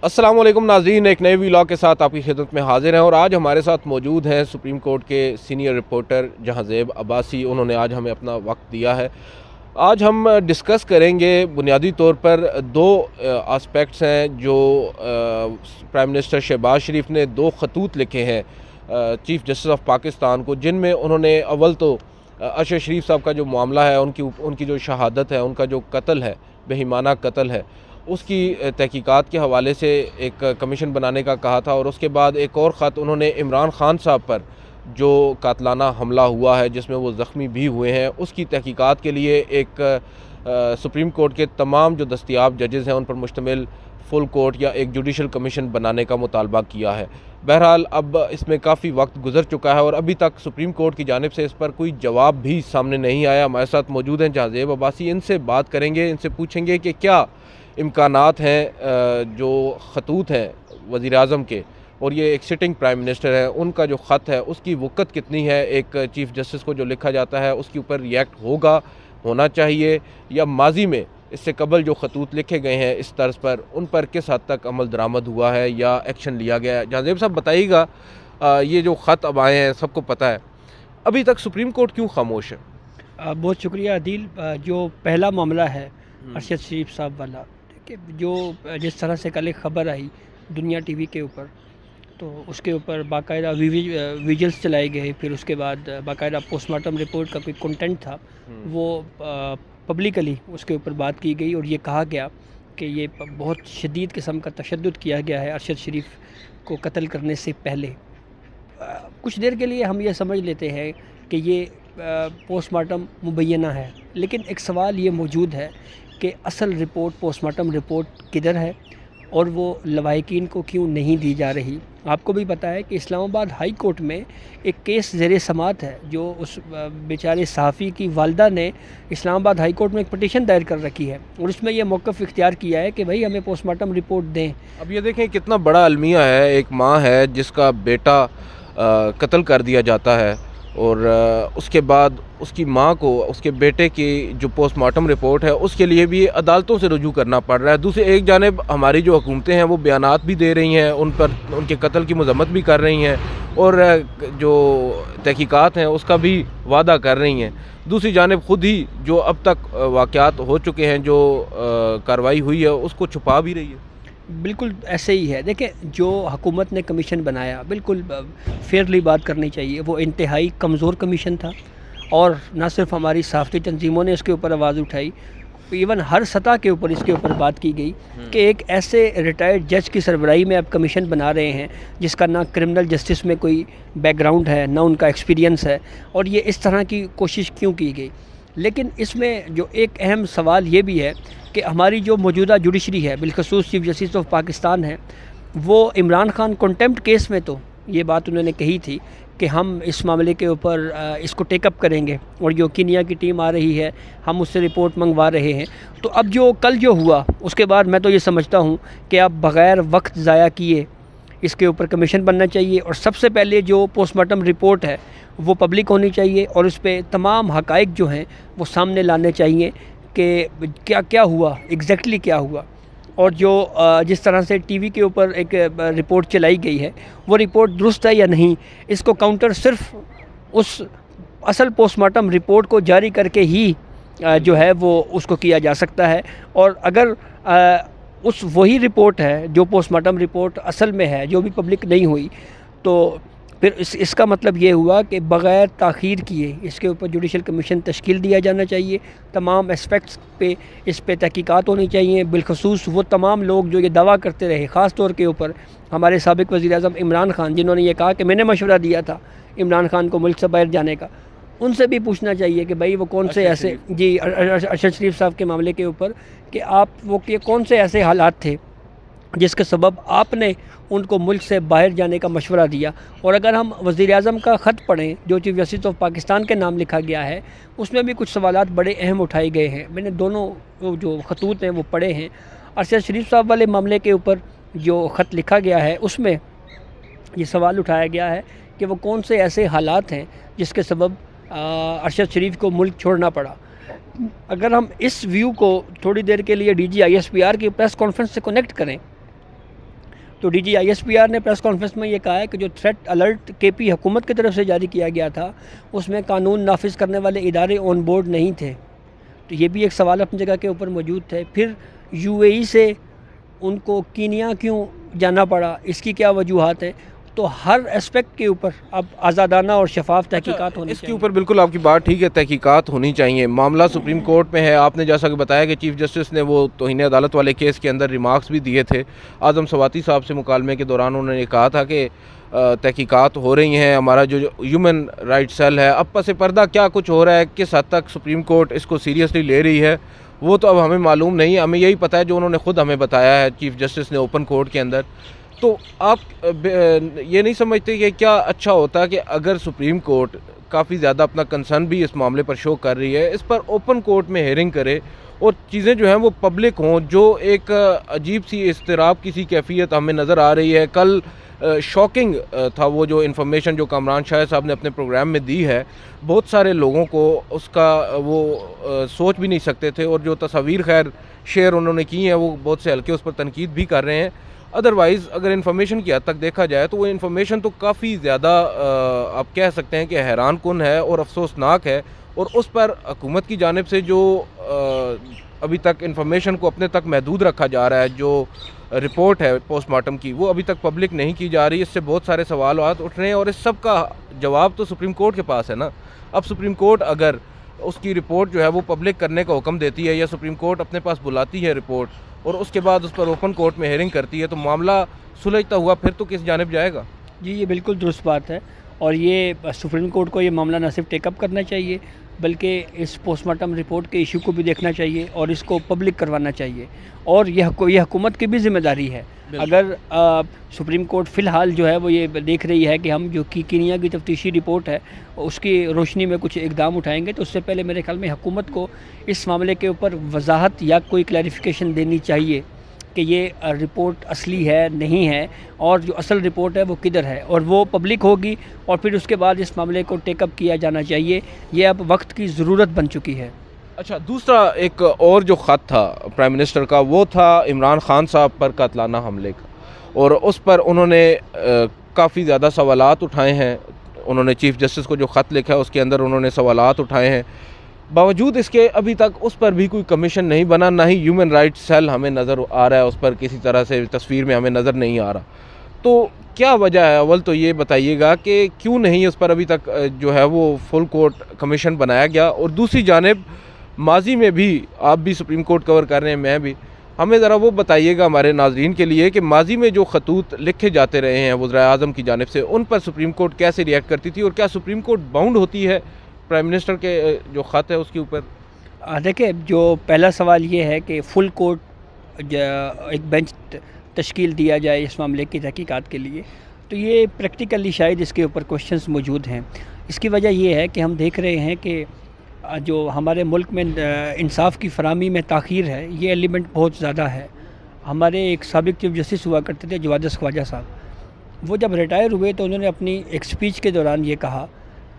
السلام علیکم ناظرین، ایک نئے ویلاگ کے ساتھ آپ کی خدمت میں حاضر ہیں اور آج ہمارے ساتھ موجود ہیں سپریم کورٹ کے سینئر رپورٹر جہاں-زیب عباسی۔ انہوں نے آج ہمیں اپنا وقت دیا ہے۔ آج ہم ڈسکس کریں گے بنیادی طور پر دو آسپیکٹس ہیں جو پرائم منسٹر شہباز شریف نے دو خطوط لکھے ہیں چیف جسٹس آف پاکستان کو، جن میں انہوں نے اول تو ارشد شریف صاحب کا جو معاملہ ہے، ان کی جو شہادت ہے، ان کا جو قتل ہے، بہیمانہ قتل ہے، اس کی تحقیقات کے حوالے سے ایک کمیشن بنانے کا کہا تھا، اور اس کے بعد ایک اور خط انہوں نے عمران خان صاحب پر جو قاتلانہ حملہ ہوا ہے جس میں وہ زخمی بھی ہوئے ہیں، اس کی تحقیقات کے لیے ایک سپریم کورٹ کے تمام جو دستیاب ججز ہیں ان پر مشتمل فل کورٹ یا ایک جوڈیشل کمیشن بنانے کا مطالبہ کیا ہے۔ بہرحال اب اس میں کافی وقت گزر چکا ہے اور ابھی تک سپریم کورٹ کی جانب سے اس پر کوئی جواب بھی سامنے نہیں آیا۔ ہمارے ساتھ موجود ہیں جہاں-زیب عباسی، ان سے بات کریں گے، ان سے پوچھیں گے کہ کیا امکانات ہیں جو خطوط ہیں وزیر اعظم کے، اور یہ ایک سٹنگ پرائم منسٹر ہے، ان کا جو خط ہے اس کی وقت کتنی ہے، ایک چیف جسٹس کو جو لکھا جاتا ہے اس کے اوپر ریئیکٹ ہونا چاہیے، یا ماضی میں اس سے قبل جو خطوط لکھے گئے ہیں اس طرز پر ان پر کس حد تک عمل درآمد ہوا ہے یا ایکشن لیا گیا ہے۔ جہاں-زیب صاحب بتائیے گا، یہ جو خط اب آئے ہیں سب کو پتہ ہے، ابھی تک سپریم کورٹ کیوں خاموش ہے؟ بہت شکریہ عدیل۔ جو پہلا معاملہ ہے ارشد شریف صاحب والا، کہ جو جس طرح سے کل ایک خبر آئی دنیا ٹی وی کے اوپر، تو اس کے اوپر باقاعدہ ویجلس چلائے گئے، پھر اس کے بعد باقاعدہ پوسٹ مارٹم رپورٹ کا کوئی کنٹینٹ تھا، وہ پبلکلی اس کے اوپر بات کی گئی اور یہ کہا گیا کہ یہ بہت شدید قسم کا تشدد کیا گیا ہے ارشد شریف کو قتل کرنے سے پہلے۔ کچھ دیر کے لیے ہم یہ سمجھ لیتے ہیں کہ یہ پوسٹ مارٹم مبینہ ہے، لیکن ایک سوال یہ موجود ہے کہ اصل رپورٹ پوسٹ مارٹم رپورٹ کدھر ہے اور وہ لواحقین کو کیوں نہیں دی جا رہی؟ آپ کو بھی پتہ ہے کہ اسلام آباد ہائی کورٹ میں ایک کیس زیر سماعت ہے، جو اس بیچارے صحافی کی والدہ نے اسلام آباد ہائی کورٹ میں ایک پٹیشن دائر کر رکھی ہے اور اس میں یہ موقف اختیار کیا ہے کہ بھائی ہمیں پوسٹ مارٹم رپورٹ دیں۔ اب یہ دیکھیں کتنا بڑا المیہ ہے، ایک ماں ہے جس کا بیٹا قتل کر دیا جاتا ہے، اور اس کے بعد اس کی ماں کو اس کے بیٹے کی جو پوسٹ مارٹم رپورٹ ہے اس کے لیے بھی عدالتوں سے رجوع کرنا پڑ رہا ہے۔ دوسری ایک جانب ہماری جو حکومتیں ہیں وہ بیانات بھی دے رہی ہیں، ان پر ان کے قتل کی مذمت بھی کر رہی ہیں اور جو تحقیقات ہیں اس کا بھی وعدہ کر رہی ہیں، دوسری جانب خود ہی جو اب تک واقعات ہو چکے ہیں، جو کارروائی ہوئی ہے اس کو چھپا بھی رہی ہے۔ بالکل ایسے ہی ہے۔ دیکھیں، جو حکومت نے کمیشن بنایا، بالکل فیئرلی بات کرنی چاہیے، وہ انتہائی کمزور کمیشن تھا، اور نہ صرف ہماری صحافتی تنظیموں نے اس کے اوپر آواز اٹھائی، ایون ہر سطح کے اوپر اس کے اوپر بات کی گئی کہ ایک ایسے ریٹائرڈ جج کی سربراہی میں آپ کمیشن بنا رہے ہیں جس کا نہ کرمنل جسٹس میں کوئی بیک گراؤنڈ ہے، نہ ان کا ایکسپیرینس ہے، اور یہ اس طرح کی کوشش کیوں کی گئی؟ لیکن اس میں جو ایک اہم سوال یہ بھی ہے کہ ہماری جو موجودہ جوڈیشری ہے، بالخصوص چیف جسٹس آف پاکستان ہے، وہ عمران خان کنٹیمپٹ کیس میں تو یہ بات انہوں نے کہی تھی کہ ہم اس معاملے کے اوپر اس کو ٹیک اپ کریں گے، اور جو کینیا کی ٹیم آ رہی ہے ہم اس سے رپورٹ منگوا رہے ہیں۔ تو اب جو کل جو ہوا اس کے بعد میں تو یہ سمجھتا ہوں کہ اب بغیر وقت ضائع کیے اس کے اوپر کمیشن بننا چاہیے، اور سب سے پہلے جو پوسٹ مارٹم رپورٹ ہے وہ پبلک ہونی چاہیے، اور اس پہ تمام حقائق جو ہیں وہ سامنے لانے چاہیے کہ کیا ہوا، ایگزیکٹلی کیا ہوا، اور جو جس طرح سے ٹی وی کے اوپر ایک رپورٹ چلائی گئی ہے وہ رپورٹ درست ہے یا نہیں۔ اس کو کاؤنٹر صرف اس اصل پوسٹ مارٹم رپورٹ کو جاری کر کے ہی جو ہے وہ اس کو کیا جا سکتا ہے، اور اگر اس وہی رپورٹ ہے جو پوسٹ مارٹم رپورٹ اصل میں ہے جو بھی پبلک نہیں ہوئی، تو پھر اس کا مطلب یہ ہوا کہ بغیر تاخیر کیے اس کے اوپر جوڈیشل کمیشن تشکیل دیا جانا چاہیے، تمام اسپیکٹس پہ اس پہ تحقیقات ہونی چاہیے، بالخصوص وہ تمام لوگ جو یہ دعویٰ کرتے رہے، خاص طور کے اوپر ہمارے سابق وزیر اعظم عمران خان، جنہوں نے یہ کہا کہ میں نے مشورہ دیا تھا عمران خان کو ملک سے باہر جانے کا، ان سے بھی پوچھنا چاہیے کہ بھائی وہ کون سے ایسے ارشد شریف صاحب کے معاملے کے اوپر کہ وہ کون سے ایسے حالات تھے جس کے سبب آپ نے ان کو ملک سے باہر جانے کا مشورہ دیا۔ اور اگر ہم وزیر اعظم کا خط پڑھیں جو چیف جسٹس آف پاکستان کے نام لکھا گیا ہے، اس میں بھی کچھ سوالات بڑے اہم اٹھائے گئے ہیں۔ میں نے دونوں جو خطوط ہیں وہ پڑھے ہیں۔ ارشد شریف صاحب والے معاملے کے اوپر جو خط لکھا گیا ہے اس میں یہ سوال اٹھایا گیا ہے کہ وہ کون سے ایسے حالات ہیں جس کے سبب ارشد شریف کو ملک چھوڑنا پڑا۔ اگر ہم اس ویو کو تھوڑی دیر کے لیے D G I S P R کی پریس کانفرنس سے کنیکٹ کریں تو DGISPR نے پریس کانفرنس میں یہ کہا ہے کہ جو تھریٹ الرٹ KP حکومت کی طرف سے جاری کیا گیا تھا اس میں قانون نافذ کرنے والے ادارے آن بورڈ نہیں تھے. تو یہ بھی ایک سوال اپنی جگہ کے اوپر موجود تھے. پھر UAE سے ان کو کینیا کیوں جانا پڑا, اس کی کیا وجوہات ہیں؟ تو ہر اسپیکٹ کے اوپر اب آزادانہ اور شفاف تحقیقات ہونی اس چاہیے. کے اوپر بالکل آپ کی بات ٹھیک ہے, تحقیقات ہونی چاہیے. معاملہ سپریم کورٹ میں ہے. آپ نے جیسا کہ بتایا کہ چیف جسٹس نے وہ توہین عدالت والے کیس کے اندر ریمارکس بھی دیے تھے. اعظم سواتی صاحب سے مکالمے کے دوران انہوں نے کہا تھا کہ تحقیقات ہو رہی ہیں, ہمارا جو ہیومن رائٹ سیل ہے, اب پس پردہ کیا کچھ ہو رہا ہے, کس حد تک سپریم کورٹ اس کو سیریسلی لے رہی ہے, وہ تو اب ہمیں معلوم نہیں. ہمیں یہی پتہ ہے جو انہوں نے خود ہمیں بتایا ہے چیف جسٹس نے اوپن کورٹ کے اندر. تو آپ یہ نہیں سمجھتے کہ کیا اچھا ہوتا کہ اگر سپریم کورٹ کافی زیادہ اپنا کنسرن بھی اس معاملے پر شو کر رہی ہے, اس پر اوپن کورٹ میں ہیئرنگ کرے اور چیزیں جو ہیں وہ پبلک ہوں. جو ایک عجیب سی اضطراب کی سی کیفیت ہمیں نظر آ رہی ہے. کل شاکنگ تھا وہ جو انفارمیشن جو کامران شاہ صاحب نے اپنے پروگرام میں دی ہے. بہت سارے لوگوں کو اس کا وہ سوچ بھی نہیں سکتے تھے, اور جو تصاویر خیر شیئر انہوں نے کی ہیں وہ بہت سے ہلکے اس پر تنقید بھی کر رہے ہیں. ادروائز اگر انفارمیشن کی حد تک دیکھا جائے تو وہ انفارمیشن تو کافی زیادہ آپ کہہ سکتے ہیں کہ حیران کن ہے اور افسوسناک ہے, اور اس پر حکومت کی جانب سے جو ابھی تک انفارمیشن کو اپنے تک محدود رکھا جا رہا ہے, جو رپورٹ ہے پوسٹ مارٹم کی وہ ابھی تک پبلک نہیں کی جا رہی. اس سے بہت سارے سوالات اٹھ رہے ہیں, اور اس سب کا جواب تو سپریم کورٹ کے پاس ہے نا. اب سپریم کورٹ اگر اس کی رپورٹ جو ہے وہ پبلک کرنے کا حکم دیتی ہے, یا سپریم کورٹ اپنے پاس بلاتی ہے رپورٹ اور اس کے بعد اس پر اوپن کورٹ میں ہیئرنگ کرتی ہے, تو معاملہ سلجھتا ہوا پھر تو کس جانب جائے گا؟ جی یہ بالکل درست بات ہے, اور یہ سپریم کورٹ کو یہ معاملہ نہ صرف ٹیک اپ کرنا چاہیے بلکہ اس پوسٹ مارٹم رپورٹ کے ایشو کو بھی دیکھنا چاہیے اور اس کو پبلک کروانا چاہیے. اور یہ حکومت کی بھی ذمہ داری ہے. اگر سپریم کورٹ فی الحال جو ہے وہ یہ دیکھ رہی ہے کہ ہم جو کینیا کی تفتیشی رپورٹ ہے اس کی روشنی میں کچھ اقدام اٹھائیں گے, تو اس سے پہلے میرے خیال میں حکومت کو اس معاملے کے اوپر وضاحت یا کوئی کلیریفیکیشن دینی چاہیے کہ یہ رپورٹ اصلی ہے نہیں ہے, اور جو اصل رپورٹ ہے وہ کدھر ہے, اور وہ پبلک ہوگی, اور پھر اس کے بعد اس معاملے کو ٹیک اپ کیا جانا چاہیے. یہ اب وقت کی ضرورت بن چکی ہے. اچھا, دوسرا ایک اور جو خط تھا پرائم منسٹر کا وہ تھا عمران خان صاحب پر قاتلانہ حملے کا, اور اس پر انہوں نے کافی زیادہ سوالات اٹھائے ہیں. انہوں نے چیف جسٹس کو جو خط لکھا ہے اس کے اندر انہوں نے سوالات اٹھائے ہیں. باوجود اس کے ابھی تک اس پر بھی کوئی کمیشن نہیں بنا, نہ ہی ہیومن رائٹ سیل ہمیں نظر آ رہا ہے اس پر کسی طرح سے تصویر میں ہمیں نظر نہیں آ رہا. تو کیا وجہ ہے؟ اول تو یہ بتائیے گا کہ کیوں نہیں اس پر ابھی تک جو ہے وہ فل کورٹ کمیشن بنایا گیا. اور دوسری جانب ماضی میں بھی آپ بھی سپریم کورٹ کور کر رہے ہیں, میں بھی, ہمیں ذرا وہ بتائیے گا ہمارے ناظرین کے لیے کہ ماضی میں جو خطوط لکھے جاتے رہے ہیں وزراء اعظم کی جانب سے, ان پر سپریم کورٹ کیسے ریئیکٹ کرتی تھی, اور کیا سپریم کورٹ باؤنڈ ہوتی ہے پرائم منسٹر کے جو خط ہے اس کے اوپر؟ دیکھیں, جو پہلا سوال یہ ہے کہ فل کورٹ ایک بینچ تشکیل دیا جائے اس معاملے کی تحقیقات کے لیے, تو یہ پریکٹیکلی شاید اس کے اوپر کوشچنز موجود ہیں. اس کی وجہ یہ ہے کہ ہم دیکھ رہے ہیں کہ جو ہمارے ملک میں انصاف کی فراہمی میں تاخیر ہے, یہ ایلیمنٹ بہت زیادہ ہے. ہمارے ایک سابق چیف جسٹس ہوا کرتے تھے جوادس خواجہ صاحب, وہ جب ریٹائر ہوئے تو انہوں نے اپنی ایک سپیچ کے دوران یہ کہا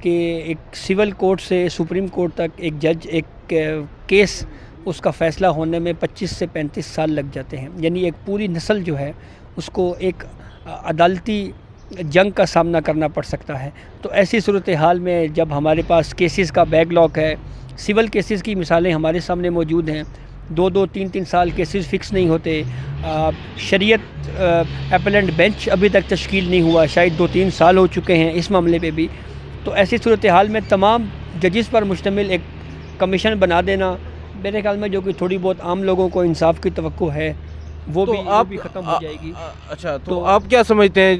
کہ ایک سول کورٹ سے سپریم کورٹ تک ایک جج ایک کیس اس کا فیصلہ ہونے میں 25 سے 35 سال لگ جاتے ہیں. یعنی ایک پوری نسل جو ہے اس کو ایک عدالتی جنگ کا سامنا کرنا پڑ سکتا ہے. تو ایسی صورتحال میں جب ہمارے پاس کیسز کا بیک لاگ ہے, سول کیسز کی مثالیں ہمارے سامنے موجود ہیں, 2-3 سال کیسز فکس نہیں ہوتے, شریعت اپیلنٹ بینچ ابھی تک تشکیل نہیں ہوا, شاید 2-3 سال ہو چکے ہیں اس معاملے پہ بھی. تو ایسی صورتحال میں تمام ججز پر مشتمل ایک کمیشن بنا دینا, میرے خیال میں جو کہ تھوڑی بہت عام لوگوں کو انصاف کی توقع ہے وہ بھی ختم ہو جائے گی. اچھا, تو آپ کیا سمجھتے ہیں؟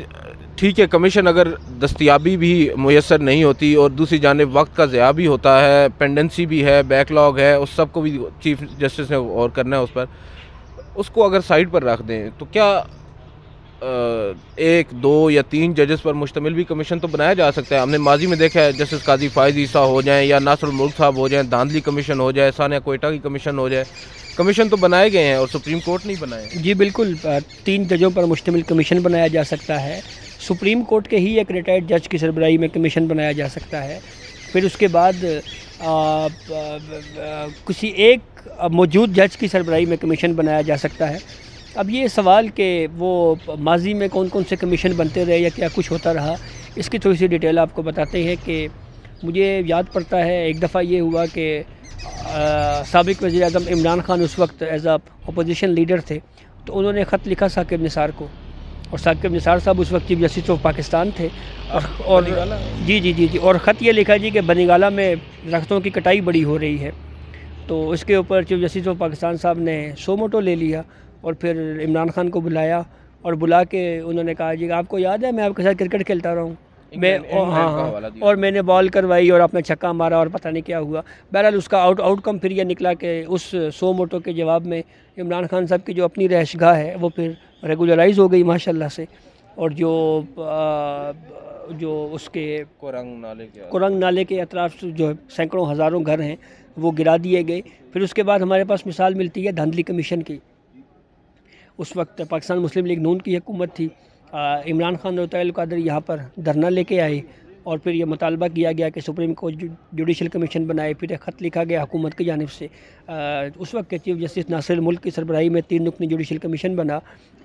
ٹھیک ہے, کمیشن اگر دستیابی بھی میسر نہیں ہوتی اور دوسری جانب وقت کا ضیاع بھی ہوتا ہے, پینڈنسی بھی ہے, بیک لاگ ہے, اس سب کو بھی چیف جسٹس نے اور کرنا ہے, اس پر اس کو اگر سائڈ پر رکھ دیں تو کیا 1, 2 یا 3 ججز پر مشتمل بھی کمیشن تو بنایا جا سکتا ہے؟ ہم نے ماضی میں دیکھا ہے جسٹس قاضی فائز عیسیٰ ہو جائیں یا ناصر الملک صاحب ہو جائیں, دھاندلی کمیشن ہو جائے, ثانیہ کوئٹہ کی کمیشن ہو جائے, کمیشن تو بنائے گئے ہیں اور سپریم کورٹ نہیں بنائے. جی بالکل, 3 ججوں پر مشتمل کمیشن بنایا جا سکتا ہے. سپریم کورٹ کے ہی ایک ریٹائرڈ جج کی سربراہی میں کمیشن بنایا جا سکتا ہے. پھر اس کے بعد کسی ایک موجود جج کی سربراہی میں کمیشن بنایا جا سکتا ہے. اب یہ سوال کہ وہ ماضی میں کون کون سے کمیشن بنتے رہے یا کیا کچھ ہوتا رہا، اس کی تھوڑی سی ڈیٹیل آپ کو بتاتے ہیں کہ مجھے یاد پڑتا ہے ایک دفعہ یہ ہوا کہ سابق وزیر اعظم عمران خان اس وقت ایز اے اپوزیشن لیڈر تھے، تو انہوں نے خط لکھا ثاقب نثار کو، اور ثاقب نثار صاحب اس وقت چیف جسٹس آف پاکستان تھے، اور جی اور خط یہ لکھا جی کہ بنی گالہ میں درختوں کی کٹائی بڑی ہو رہی ہے، تو اس کے اوپر چیف جسٹس آف پاکستان صاحب نے سو موٹو لے لیا اور پھر عمران خان کو بلایا اور بلا کے انہوں نے کہا جی آپ کو یاد ہے میں آپ کے ساتھ کرکٹ کھیلتا رہا ہوں، اور میں نے بال کروائی اور آپ نے چھکا مارا اور پتہ نہیں کیا ہوا۔ بہرحال اس کا آؤٹ کم پھر یہ نکلا کہ اس سو موٹو کے جواب میں عمران خان صاحب کی جو اپنی رہائش گاہ ہے وہ پھر ریگولرائز ہو گئی ماشاءاللہ سے، اور جو اس کے کورنگ نالے کے اطراف جو سینکڑوں ہزاروں گھر ہیں وہ گرا دیے گئے۔ پھر اس کے بعد ہمارے پاس مثال ملتی ہے دھاندلی کمیشن کی۔ اس وقت پاکستان مسلم لیگ نون کی حکومت تھی، عمران خان اور طاہر القادری یہاں پر دھرنا لے کے آئے اور پھر یہ مطالبہ کیا گیا کہ سپریم کورٹ جوڈیشل کمیشن بنائے، پھر ایک خط لکھا گیا حکومت کی جانب سے۔ اس وقت کے چیف جسٹس ناصر الملک کی سربراہی میں 3 رکنی جوڈیشل کمیشن بنا،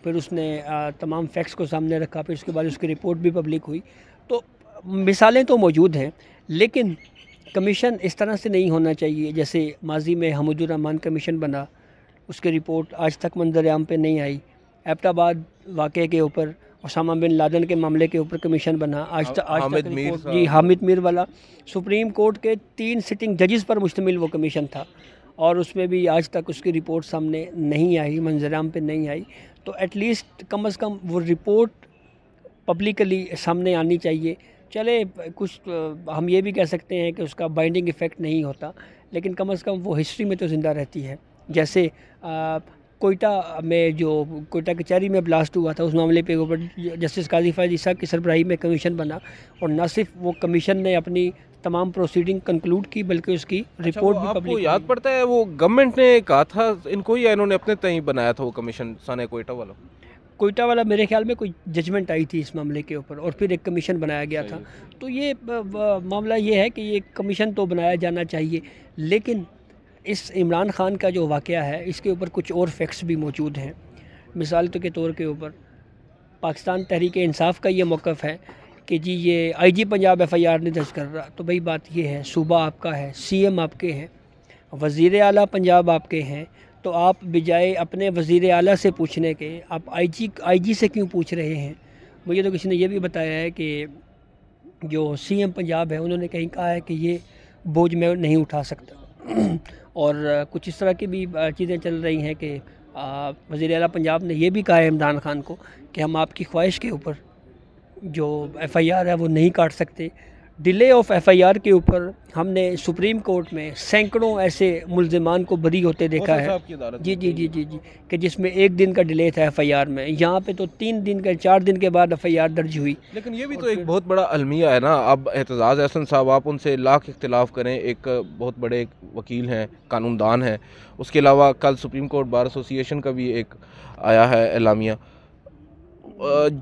پھر اس نے تمام فیکٹس کو سامنے رکھا، پھر اس کے بعد اس کی رپورٹ بھی پبلک ہوئی۔ تو مثالیں تو موجود ہیں، لیکن کمیشن اس طرح سے نہیں ہونا چاہیے جیسے ماضی میں حمود الرحمان کمیشن بنا، اس کی رپورٹ آج تک منظر عام پہ نہیں آئی۔ ایبٹ آباد واقعے کے اوپر، اسامہ بن لادن کے معاملے کے اوپر کمیشن بنا، آج تک رپورٹ جی حامد میر والا، سپریم کورٹ کے 3 سٹنگ ججز پر مشتمل وہ کمیشن تھا، اور اس میں بھی آج تک اس کی رپورٹ سامنے نہیں آئی، منظر عام پہ نہیں آئی۔ تو ایٹ لیسٹ کم از کم وہ رپورٹ پبلکلی سامنے آنی چاہیے۔ چلے کچھ ہم یہ بھی کہہ سکتے ہیں کہ اس کا بائنڈنگ ایفیکٹ نہیں ہوتا، لیکن کم از کم وہ ہسٹری میں تو زندہ رہتی ہے۔ جیسے کوئٹہ میں جو کوئٹہ کچہری میں بلاسٹ ہوا تھا، اس معاملے پہ اوپر جسٹس قاضی فائز عیسیٰ کی سربراہی میں کمیشن بنا، اور نہ صرف وہ کمیشن نے اپنی تمام پروسیڈنگ کنکلوڈ کی بلکہ اس کی رپورٹ بھی پبلک کو یاد پڑتا ہے وہ گورنمنٹ نے کہا تھا ان کو یا انہوں نے اپنے تئیں بنایا تھا وہ کمیشن سانحہ کوئٹہ والا میرے خیال میں کوئی ججمنٹ آئی تھی اس معاملے کے اوپر اور پھر ایک کمیشن بنایا گیا تھا۔ تو یہ معاملہ یہ ہے کہ یہ کمیشن تو بنایا جانا چاہیے، لیکن اس عمران خان کا جو واقعہ ہے اس کے اوپر کچھ اور فیکٹس بھی موجود ہیں۔ مثال کے طور کے اوپر پاکستان تحریک انصاف کا یہ موقف ہے کہ جی یہ آئی جی پنجاب ایف آئی آر نہیں درج کر رہا، تو بھئی بات یہ ہے صوبہ آپ کا ہے، سی ایم آپ کے ہیں، وزیر اعلیٰ پنجاب آپ کے ہیں، تو آپ بجائے اپنے وزیر اعلیٰ سے پوچھنے کے آپ آئی جی سے کیوں پوچھ رہے ہیں؟ مجھے تو کسی نے یہ بھی بتایا ہے کہ جو سی ایم پنجاب ہے انہوں نے کہیں کہا ہے کہ یہ بوجھ میں نہیں اٹھا سکتا، اور کچھ اس طرح کی بھی چیزیں چل رہی ہیں کہ وزیر اعلیٰ پنجاب نے یہ بھی کہا ہے عمران خان کو کہ ہم آپ کی خواہش کے اوپر جو ایف آئی آر ہے وہ نہیں کاٹ سکتے۔ Delay of F I R کے اوپر ہم نے سپریم کورٹ میں سینکڑوں ایسے ملزمان کو بری ہوتے دیکھا ہے جی کہ جس میں 1 دن کا ڈیلے تھا ایف آئی آر میں، یہاں پہ تو 3 دن کا 4 دن کے بعد ایف آئی آر درج ہوئی۔ لیکن یہ بھی تو ایک بہت بڑا المیہ ہے نا۔ اب اعتزاز احسن صاحب آپ ان سے لاکھ اختلاف کریں، ایک بہت بڑے وکیل ہیں، قانون دان ہیں، اس کے علاوہ کل سپریم کورٹ بار ایسوسی ایشن کا بھی ایک آیا ہے اعلامیہ،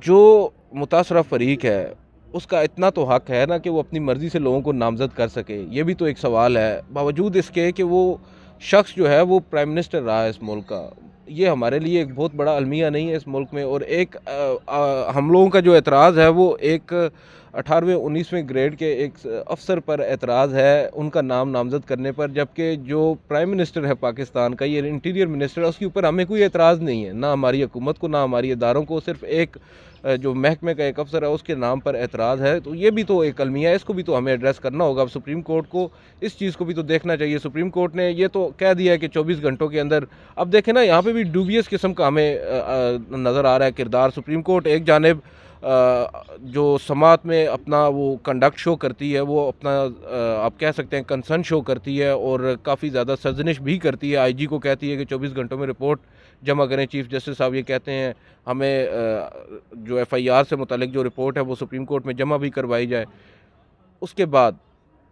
جو متاثرہ فریق ہے اس کا اتنا تو حق ہے نا کہ وہ اپنی مرضی سے لوگوں کو نامزد کر سکے۔ یہ بھی تو ایک سوال ہے، باوجود اس کے کہ وہ شخص جو ہے وہ پرائم منسٹر رہا ہے اس ملک کا۔ یہ ہمارے لیے ایک بہت بڑا المیہ نہیں ہے اس ملک میں، اور ایک ہم لوگوں کا جو اعتراض ہے وہ ایک 18ویں 19ویں گریڈ کے ایک افسر پر اعتراض ہے، ان کا نام نامزد کرنے پر، جبکہ جو پرائم منسٹر ہے پاکستان کا، یہ انٹیریئر منسٹر ہے، اس کے اوپر ہمیں کوئی اعتراض نہیں ہے، نہ ہماری حکومت کو نہ ہماری اداروں کو، صرف ایک جو محکمے کا ایک افسر ہے اس کے نام پر اعتراض ہے۔ تو یہ بھی تو ایک المیہ ہے، اس کو بھی تو ہمیں ایڈریس کرنا ہوگا۔ اب سپریم کورٹ کو اس چیز کو بھی تو دیکھنا چاہیے۔ سپریم کورٹ نے یہ تو کہہ دیا ہے کہ 24 گھنٹوں کے اندر، اب دیکھیں نا یہاں پہ بھی ڈوبیس قسم کا ہمیں نظر آ رہا ہے کردار۔ سپریم کورٹ ایک جانب جو سماعت میں اپنا وہ کنڈکٹ شو کرتی ہے، وہ اپنا آپ کہہ سکتے ہیں کنسرن شو کرتی ہے، اور کافی زیادہ سرزنش بھی کرتی ہے، آئی جی کو کہتی ہے کہ 24 گھنٹوں میں رپورٹ جمع کریں۔ چیف جسٹس صاحب یہ کہتے ہیں ہمیں جو ایف آئی آر سے متعلق جو رپورٹ ہے وہ سپریم کورٹ میں جمع بھی کروائی جائے۔ اس کے بعد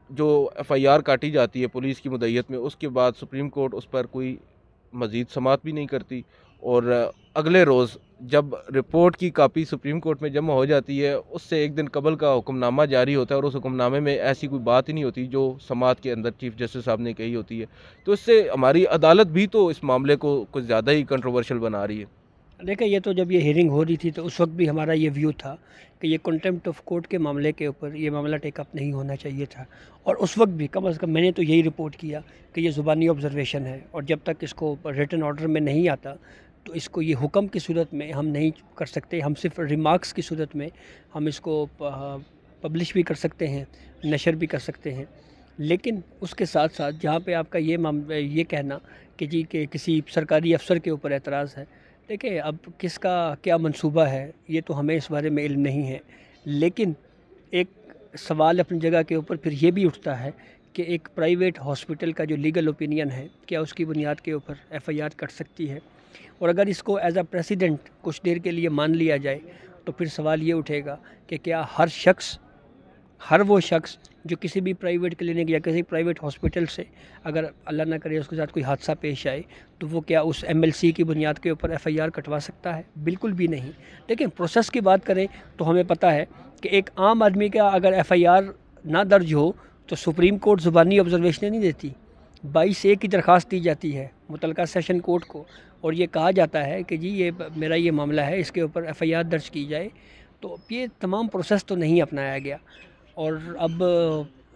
جو ایف آئی آر کاٹی جاتی ہے پولیس کی مدعیت میں، اس کے بعد سپریم کورٹ اس پر کوئی مزید سماعت بھی نہیں کرتی، اور اگلے روز جب رپورٹ کی کاپی سپریم کورٹ میں جمع ہو جاتی ہے اس سے 1 دن قبل کا حکم نامہ جاری ہوتا ہے، اور اس حکم نامے میں ایسی کوئی بات ہی نہیں ہوتی جو سماعت کے اندر چیف جسٹس صاحب نے کہی ہوتی ہے۔ تو اس سے ہماری عدالت بھی تو اس معاملے کو کچھ زیادہ ہی کنٹروورشل بنا رہی ہے۔ دیکھیں یہ تو جب یہ ہیئرنگ ہو رہی تھی تو اس وقت بھی ہمارا یہ ویو تھا کہ یہ کنٹمپٹ آف کورٹ کے معاملے کے اوپر یہ معاملہ ٹیک اپ نہیں ہونا چاہیے تھا، اور اس وقت بھی کم از کم میں نے تو یہی رپورٹ کیا کہ یہ زبانی آبزرویشن ہے، اور جب تک اس کو ریٹن آرڈر میں نہیں آتا تو اس کو یہ حکم کی صورت میں ہم نہیں کر سکتے، ہم صرف ریمارکس کی صورت میں ہم اس کو پبلش بھی کر سکتے ہیں، نشر بھی کر سکتے ہیں۔ لیکن اس کے ساتھ ساتھ جہاں پہ آپ کا یہ کہنا کہ جی کہ کسی سرکاری افسر کے اوپر اعتراض ہے، دیکھیں اب کس کا کیا منصوبہ ہے یہ تو ہمیں اس بارے میں علم نہیں ہے، لیکن ایک سوال اپنی جگہ کے اوپر پھر یہ بھی اٹھتا ہے کہ ایک پرائیویٹ ہاسپٹل کا جو لیگل اوپینین ہے کیا اس کی بنیاد کے اوپر ایف آئی آر کٹ سکتی ہے، اور اگر اس کو ایز اے پریسیڈنٹ کچھ دیر کے لیے مان لیا جائے تو پھر سوال یہ اٹھے گا کہ کیا ہر وہ شخص جو کسی بھی پرائیویٹ کلینک یا کسی پرائیویٹ ہاسپٹل سے اگر اللہ نہ کرے اس کے ساتھ کوئی حادثہ پیش آئے تو وہ کیا اس ایم ایل سی کی بنیاد کے اوپر ایف آئی آر کٹوا سکتا ہے؟ بالکل بھی نہیں۔ لیکن پروسیس کی بات کریں تو ہمیں پتہ ہے کہ ایک عام آدمی کا اگر ایف آئی آر نہ درج ہو تو سپریم کورٹ زبانی آبزرویشنیں نہیں دیتی، 22(a) کی درخواست دی جاتی ہے متعلقہ سیشن کورٹ کو، اور یہ کہا جاتا ہے کہ جی یہ میرا یہ معاملہ ہے، اس کے اوپر ایف آئی آر درج کی جائے۔ تو یہ تمام پروسیس تو نہیں اپنایا گیا، اور اب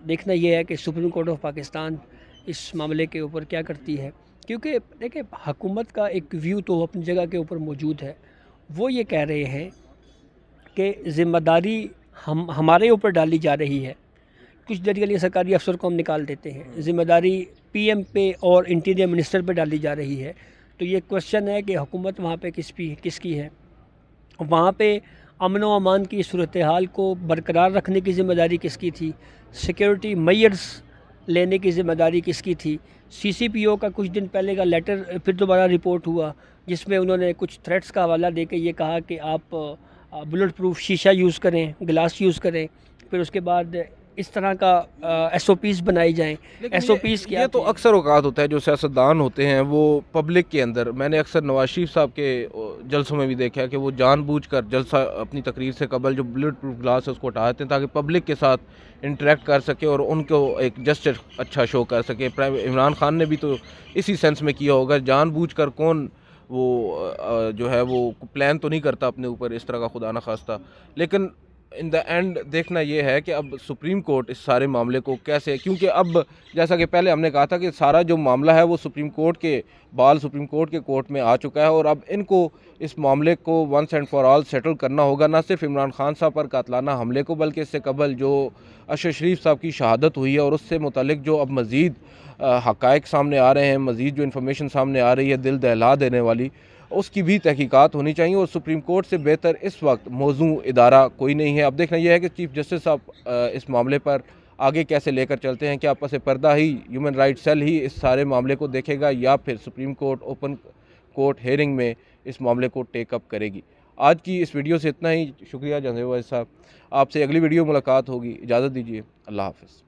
دیکھنا یہ ہے کہ سپریم کورٹ آف پاکستان اس معاملے کے اوپر کیا کرتی ہے، کیونکہ دیکھیں حکومت کا ایک ویو تو اپنی جگہ کے اوپر موجود ہے۔ وہ یہ کہہ رہے ہیں کہ ذمہ داری ہمارے اوپر ڈالی جا رہی ہے، کچھ دیر کے لیے سرکاری افسر کو ہم نکال دیتے ہیں، ذمہ داری پی ایم پہ اور انٹیریئر منسٹر پہ ڈالی جا رہی ہے۔ تو یہ کوشچن ہے کہ حکومت وہاں پہ کس کی ہے، وہاں پہ امن و امان کی صورتحال کو برقرار رکھنے کی ذمہ داری کس کی تھی، سیکیورٹی میئرز لینے کی ذمہ داری کس کی تھی۔ سی سی پی او کا کچھ دن پہلے کا لیٹر پھر دوبارہ رپورٹ ہوا جس میں انہوں نے کچھ تھریٹس کا حوالہ دے کے یہ کہا کہ آپ بلٹ پروف شیشہ یوز کریں، گلاس یوز کریں، پھر اس کے بعد اس طرح کا ایس او پیز بنائی جائیں۔ ایس او پیز کیا یہ تو اکثر اوقات ہوتا ہے جو سیاستدان ہوتے ہیں وہ پبلک کے اندر، میں نے اکثر نواز شریف صاحب کے جلسوں میں بھی دیکھا ہے کہ وہ جان بوجھ کر جلسہ اپنی تقریر سے قبل جو بلٹ پروف گلاس ہے اس کو ہٹاتے ہیں تاکہ پبلک کے ساتھ انٹریکٹ کر سکے اور ان کو ایک جسٹر اچھا شو کر سکے۔ عمران خان نے بھی تو اسی سینس میں کیا ہوگا، جان بوجھ کر کون وہ جو ہے وہ پلان تو نہیں کرتا اپنے اوپر اس طرح کا خدا نخواستہ، لیکن ان دا اینڈ دیکھنا یہ ہے کہ اب سپریم کورٹ اس سارے معاملے کو کیسے، کیونکہ اب جیسا کہ پہلے ہم نے کہا تھا کہ سارا جو معاملہ ہے وہ سپریم کورٹ کے کورٹ میں آ چکا ہے، اور اب ان کو اس معاملے کو once and for all settle کرنا ہوگا، نہ صرف عمران خان صاحب پر قاتلانہ حملے کو بلکہ اس سے قبل جو اشرف شریف صاحب کی شہادت ہوئی ہے اور اس سے متعلق جو اب مزید حقائق سامنے آ رہے ہیں، مزید جو انفارمیشن سامنے آ رہی ہے دل دہلا دینے والی، اس کی بھی تحقیقات ہونی چاہیے، اور سپریم کورٹ سے بہتر اس وقت موزوں ادارہ کوئی نہیں ہے۔ اب دیکھنا یہ ہے کہ چیف جسٹس صاحب اس معاملے پر آگے کیسے لے کر چلتے ہیں، کیا پس پردہ ہی ہیومن رائٹ سیل ہی اس سارے معاملے کو دیکھے گا یا پھر supreme court open court hearing میں اس معاملے کو ٹیک اپ کرے گی۔ آج کی اس ویڈیو سے اتنا ہی، شکریہ جہانزیب صاحب، آپ سے اگلی ویڈیو ملاقات ہوگی، اجازت دیجیے، اللہ حافظ۔